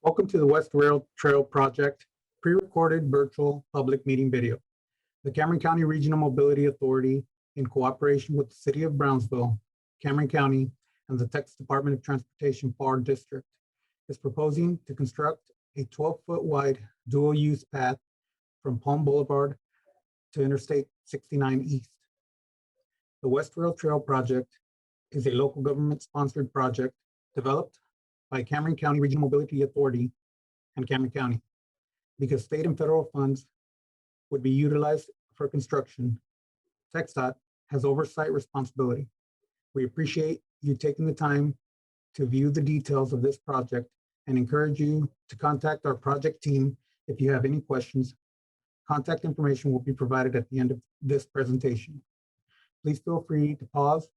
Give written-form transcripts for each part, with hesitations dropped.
Welcome to the West Rail Trail Project pre-recorded virtual public meeting video. The Cameron County Regional Mobility Authority, in cooperation with the City of Brownsville, Cameron County, and the Texas Department of Transportation Pharr District, is proposing to construct a 12-foot wide dual-use path from Palm Boulevard to Interstate 69 East. The West Rail Trail Project is a local government-sponsored project developed by Cameron County Regional Mobility Authority and Cameron County. Because state and federal funds would be utilized for construction, Txdot has oversight responsibility. We appreciate you taking the time to view the details of this project and encourage you to contact our project team if you have any questions. Contact information will be provided at the end of this presentation. Please feel free to pause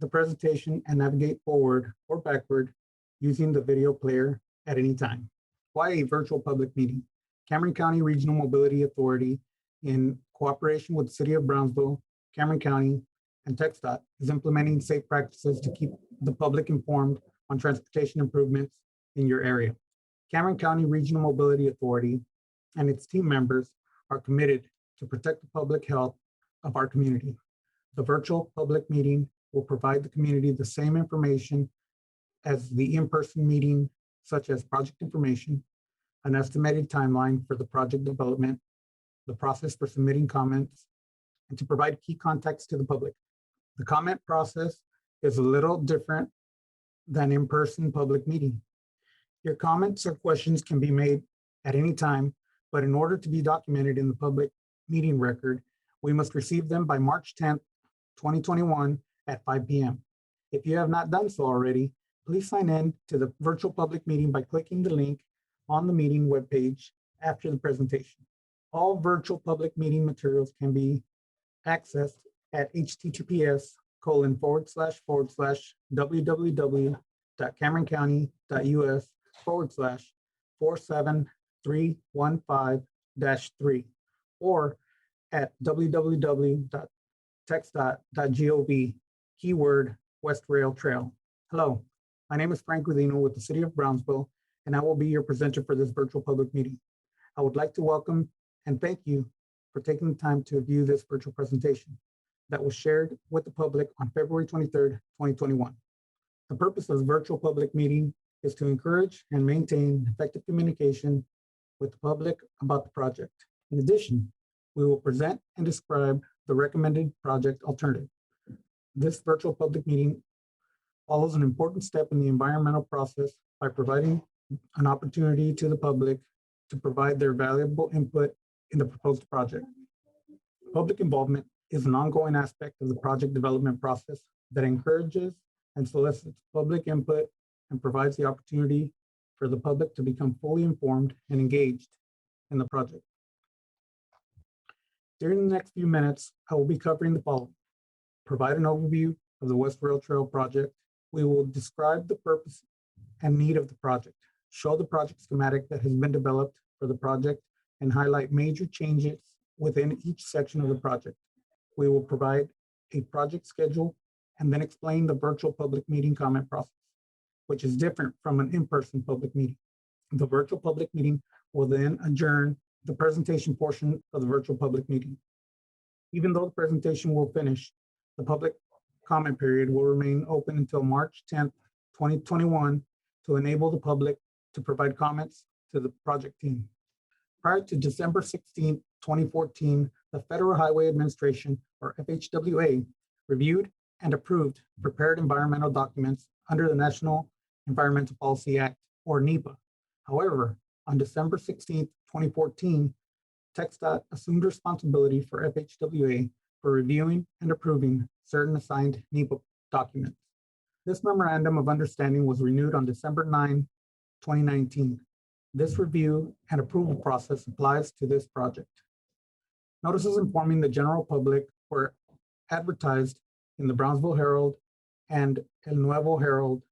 the presentation and navigate forward or backward using the video player at any time. Why a virtual public meeting? Cameron County Regional Mobility Authority, in cooperation with the City of Brownsville, Cameron County, and Txdot, is implementing safe practices to keep the public informed on transportation improvements in your area. Cameron County Regional Mobility Authority and its team members are committed to protect the public health of our community. The virtual public meeting will provide the community the same information as the in-person meeting, such as project information, an estimated timeline for the project development, the process for submitting comments, and to provide key context to the public. The comment process is a little different than in-person public meeting. Your comments or questions can be made at any time, but in order to be documented in the public meeting record, we must receive them by March 10th, 2021 at 5 p.m. If you have not done so already, please sign in to the virtual public meeting by clicking the link on the meeting webpage after the presentation. All virtual public meeting materials can be accessed at https://www.cameroncountyi.us/47315-3 or at www.txdot.gov, keyword West Rail Trail. Hello. My name is Frank Udino with the City of Brownsville, and I will be your presenter for this virtual public meeting. I would like to welcome and thank you for taking the time to view this virtual presentation that was shared with the public on February 23rd, 2021. The purpose of the virtual public meeting is to encourage and maintain effective communication with the public about the project. In addition, we will present and describe the recommended project alternative. This virtual public meeting follows an important step in the environmental process by providing an opportunity to the public to provide their valuable input in the proposed project. Public involvement is an ongoing aspect of the project development process that encourages and solicits public input and provides the opportunity for the public to become fully informed and engaged in the project. During the next few minutes, I will be covering the following: provide an overview of the West Rail Trail project. We will describe the purpose and need of the project, show the project schematic that has been developed for the project, and highlight major changes within each section of the project. We will provide a project schedule and then explain the virtual public meeting comment process, which is different from an in-person public meeting. The virtual public meeting will then adjourn the presentation portion of the virtual public meeting. Even though the presentation will finish, the public comment period will remain open until March 10th, 2021 to enable the public to provide comments to the project team. Prior to December 16th, 2014, the Federal Highway Administration, or FHWA, reviewed and approved prepared environmental documents under the National Environmental Policy Act, or NEPA. However, on December 16th, 2014, Txdot assumed responsibility for FHWA for reviewing and approving certain assigned NEPA documents. This memorandum of understanding was renewed on December 9, 2019. This review and approval process applies to this project. Notices informing the general public were advertised in the Brownsville Herald and El Nuevo Herald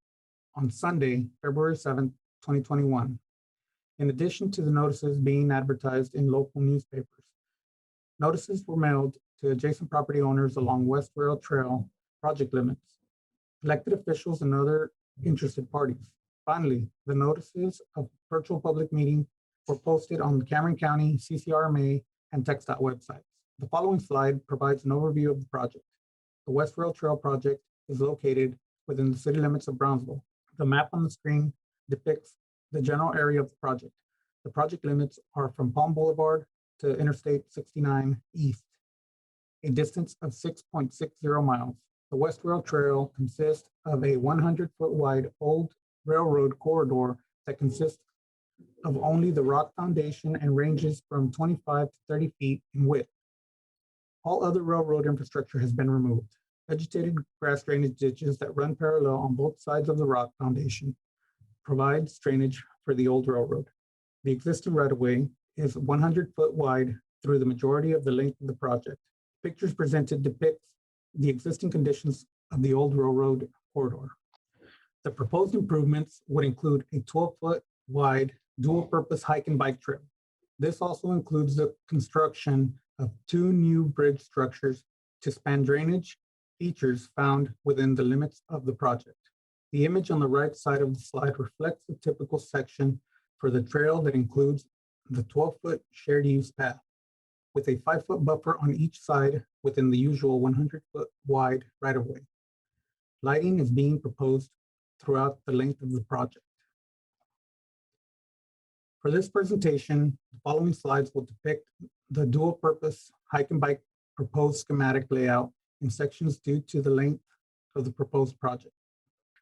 on Sunday, February 7, 2021. In addition to the notices being advertised in local newspapers, notices were mailed to adjacent property owners along West Rail Trail project limits, elected officials, and other interested parties. Finally, the notices of virtual public meeting were posted on the Cameron County CCRMA and Txdot websites. The following slide provides an overview of the project. The West Rail Trail project is located within the city limits of Brownsville. The map on the screen depicts the general area of the project. The project limits are from Palm Boulevard to Interstate 69 East, a distance of 6.60 miles. The West Rail Trail consists of a 100-foot wide old railroad corridor that consists of only the rock foundation and ranges from 25 to 30 feet in width. All other railroad infrastructure has been removed. Vegetated grass drainage ditches that run parallel on both sides of the rock foundation provides drainage for the old railroad. The existing right-of-way is 100-foot wide through the majority of the length of the project. Pictures presented depicts the existing conditions of the old railroad corridor. The proposed improvements would include a 12-foot wide dual-purpose hike and bike trail. This also includes the construction of 2 new bridge structures to span drainage features found within the limits of the project. The image on the right side of the slide reflects the typical section for the trail that includes the 12-foot shared use path, with a 5-foot buffer on each side within the usual 100-foot wide right-of-way. Lighting is being proposed throughout the length of the project. For this presentation, the following slides will depict the dual-purpose hike and bike proposed schematic layout in sections due to the length of the proposed project.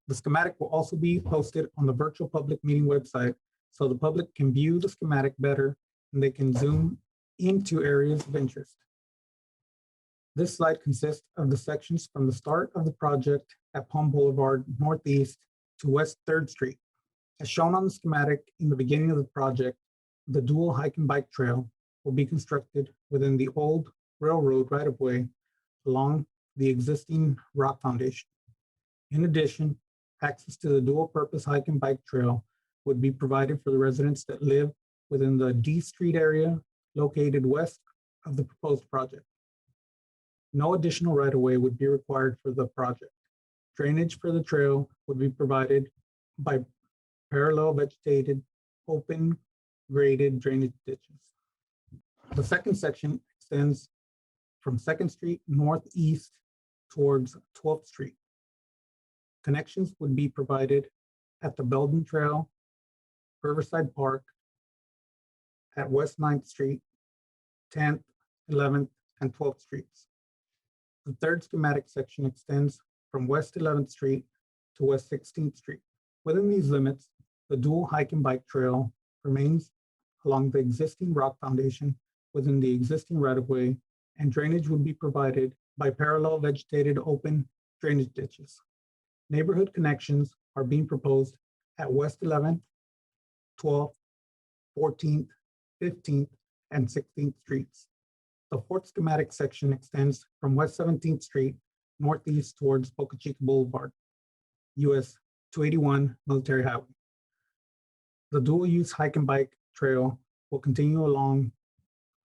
The schematic will also be posted on the virtual public meeting website so the public can view the schematic better and they can zoom into areas of interest. This slide consists of the sections from the start of the project at Palm Boulevard Northeast to West 3rd Street. As shown on the schematic in the beginning of the project, the dual hike and bike trail will be constructed within the old railroad right-of-way along the existing rock foundation. In addition, access to the dual-purpose hike and bike trail would be provided for the residents that live within the D Street area located west of the proposed project. No additional right-of-way would be required for the project. Drainage for the trail would be provided by parallel vegetated, open, graded drainage ditches. The second section extends from 2nd Street northeast towards 12th Street. Connections would be provided at the Belden Trail, Riverside Park, at West 9th Street, 10th, 11th, and 12th Streets. The third schematic section extends from West 11th Street to West 16th Street. Within these limits, the dual hike and bike trail remains along the existing rock foundation within the existing right-of-way, and drainage would be provided by parallel vegetated open drainage ditches. Neighborhood connections are being proposed at West 11th, 12th, 14th, 15th, and 16th Streets. The fourth schematic section extends from West 17th Street northeast towards Boca Chica Boulevard, US 281 Military Highway. The dual-use hike and bike trail will continue along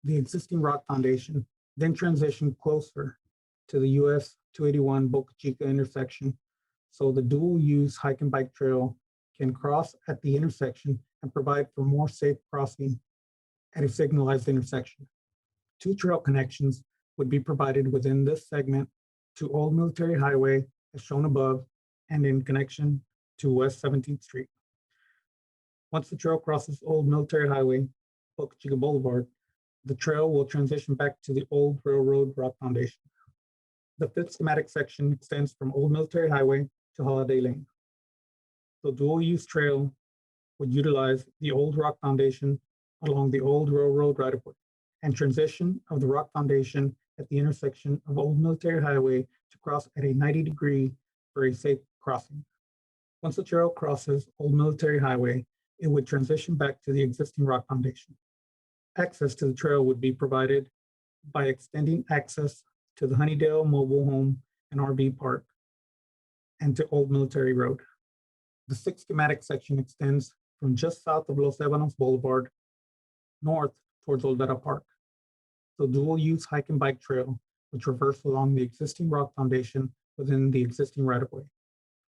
the existing rock foundation, then transition closer to the US 281 Boca Chica intersection, so the dual-use hike and bike trail can cross at the intersection and provide for more safe crossing at a signalized intersection. 2 trail connections would be provided within this segment to Old Military Highway as shown above and in connection to West 17th Street. Once the trail crosses Old Military Highway, Boca Chica Boulevard, the trail will transition back to the old railroad rock foundation. The fifth schematic section extends from Old Military Highway to Holiday Lane. The dual-use trail would utilize the old rock foundation along the old railroad right-of-way and transition of the rock foundation at the intersection of Old Military Highway to cross at a 90-degree for a safe crossing. Once the trail crosses Old Military Highway, it would transition back to the existing rock foundation. Access to the trail would be provided by extending access to the Honeydale Mobile Home and RV Park and to Old Military Road. The sixth schematic section extends from just south of Los Ebanos Boulevard north towards Oldera Park. The dual-use hike and bike trail would traverse along the existing rock foundation within the existing right-of-way.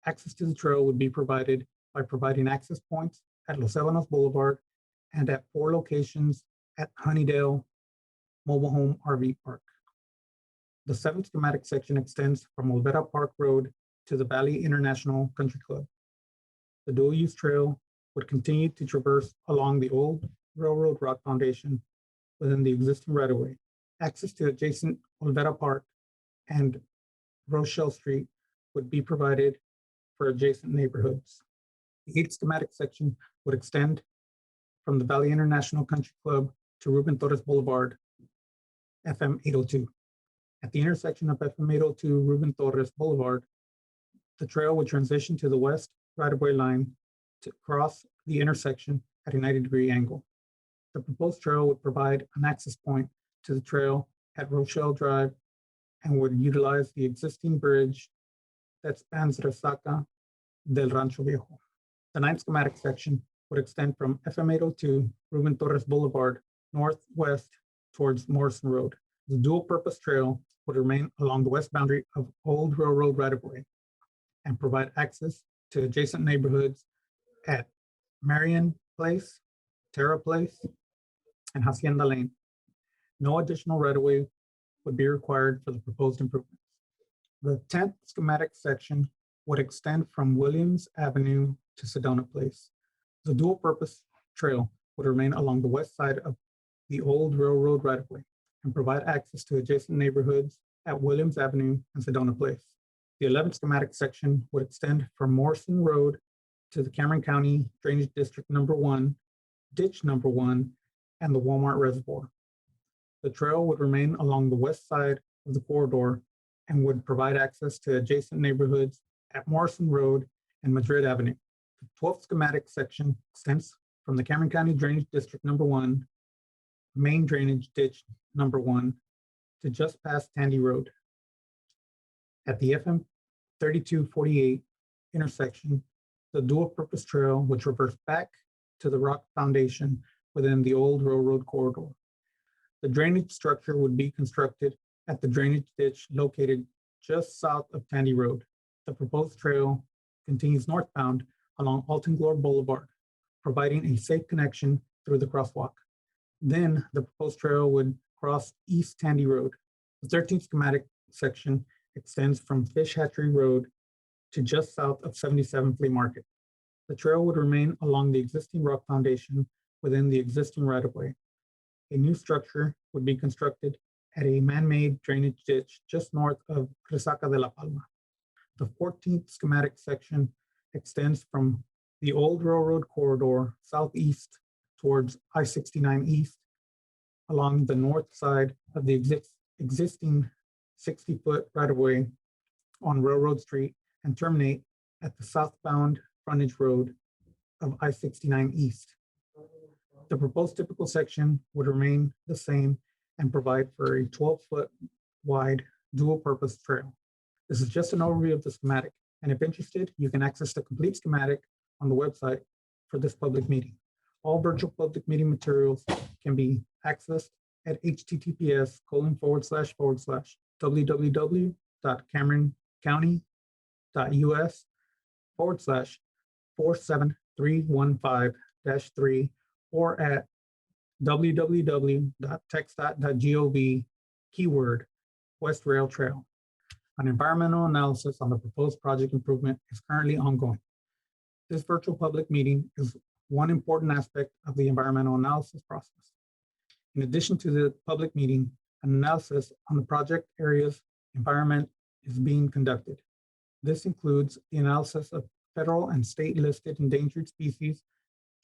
Access to the trail would be provided by providing access points at Los Ebanos Boulevard and at 4 locations at Honeydale Mobile Home RV Park. The 7th schematic section extends from Olvera Park Road to the Valley International Country Club. The dual-use trail would continue to traverse along the old railroad rock foundation within the existing right-of-way. Access to adjacent Olvera Park and Rochelle Street would be provided for adjacent neighborhoods. The 8th schematic section would extend from the Valley International Country Club to Ruben Torres Boulevard, FM 802. At the intersection of FM 802 Ruben Torres Boulevard, the trail would transition to the west right-of-way line to cross the intersection at a 90-degree angle. The proposed trail would provide an access point to the trail at Rochelle Drive and would utilize the existing bridge that spans Resaca del Rancho Viejo. The 9th schematic section would extend from FM 802 Ruben Torres Boulevard northwest towards Morrison Road. The dual-purpose trail would remain along the west boundary of Old Railroad right-of-way and provide access to adjacent neighborhoods at Marion Place, Terra Place, and Hacienda Lane. No additional right-of-way would be required for the proposed improvements. The 10th schematic section would extend from Williams Avenue to Sedona Place. The dual-purpose trail would remain along the west side of the old railroad right-of-way and provide access to adjacent neighborhoods at Williams Avenue and Sedona Place. The 11th schematic section would extend from Morrison Road to the Cameron County Drainage District Number 1, Ditch Number 1, and the Walmart Reservoir. The trail would remain along the west side of the corridor and would provide access to adjacent neighborhoods at Morrison Road and Madrid Avenue. The 12th schematic section extends from the Cameron County Drainage District Number 1, Main Drainage Ditch Number 1, to just past Tandy Road. At the FM 3248 intersection, the dual-purpose trail would traverse back to the rock foundation within the old railroad corridor. The drainage structure would be constructed at the drainage ditch located just south of Tandy Road. The proposed trail continues northbound along Alton-Glore Boulevard, providing a safe connection through the crosswalk. Then the proposed trail would cross East Tandy Road. The 13th schematic section extends from Fish Hatchery Road to just south of 77 Flea Market. The trail would remain along the existing rock foundation within the existing right-of-way. A new structure would be constructed at a man-made drainage ditch just north of Resaca de la Palma. The 14th schematic section extends from the old railroad corridor southeast towards I-69 East along the north side of the existing 60-foot right-of-way on Railroad Street and terminate at the southbound frontage road of I-69 East. The proposed typical section would remain the same and provide for a 12-foot wide dual-purpose trail. This is just an overview of the schematic, and if interested, you can access the complete schematic on the website for this public meeting. All virtual public meeting materials can be accessed at https://www.cameroncounty.us/47315-3 or at www.txdot.gov keyword West Rail Trail. An environmental analysis on the proposed project improvement is currently ongoing. This virtual public meeting is one important aspect of the environmental analysis process. In addition to the public meeting, an analysis on the project area's environment is being conducted. This includes the analysis of federal and state listed endangered species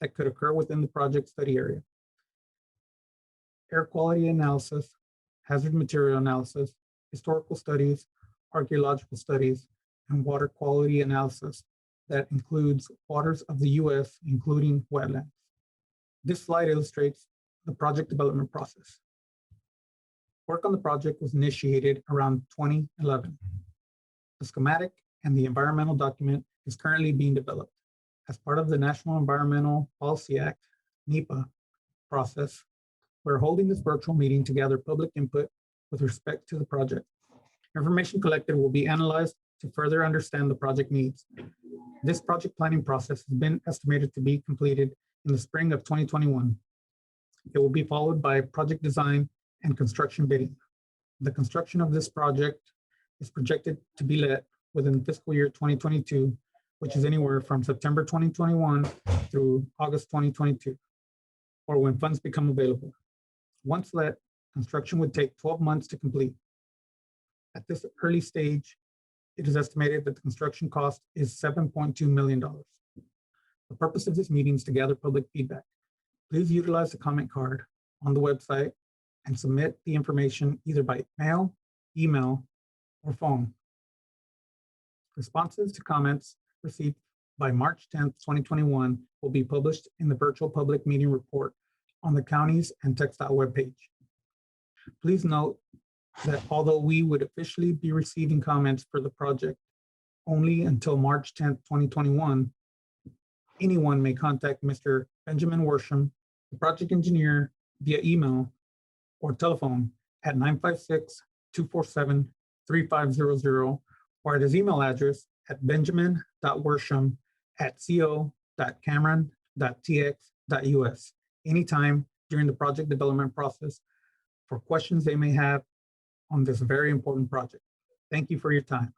that could occur within the project study area, air quality analysis, hazard material analysis, historical studies, archaeological studies, and water quality analysis that includes waters of the U.S., including wetlands. This slide illustrates the project development process. Work on the project was initiated around 2011. The schematic and the environmental document is currently being developed. As part of the National Environmental Policy Act, NEPA, process, we're holding this virtual meeting to gather public input with respect to the project. Information collected will be analyzed to further understand the project needs. This project planning process has been estimated to be completed in the spring of 2021. It will be followed by project design and construction bidding. The construction of this project is projected to be let within fiscal year 2022, which is anywhere from September 2021 through August 2022, or when funds become available. Once let, construction would take 12 months to complete. At this early stage, it is estimated that the construction cost is $7.2 million. The purpose of this meeting is to gather public feedback. Please utilize the comment card on the website and submit the information either by mail, email, or phone. Responses to comments received by March 10th, 2021 will be published in the virtual public meeting report on the county's and Txdot webpage. Please note that although we would officially be receiving comments for the project only until March 10th, 2021, anyone may contact Mr. Benjamin Worsham, the project engineer, via email or telephone at 956-247-3500 or at his email address at benjamin.worsham@co.cameron.tx.us anytime during the project development process for questions they may have on this very important project. Thank you for your time.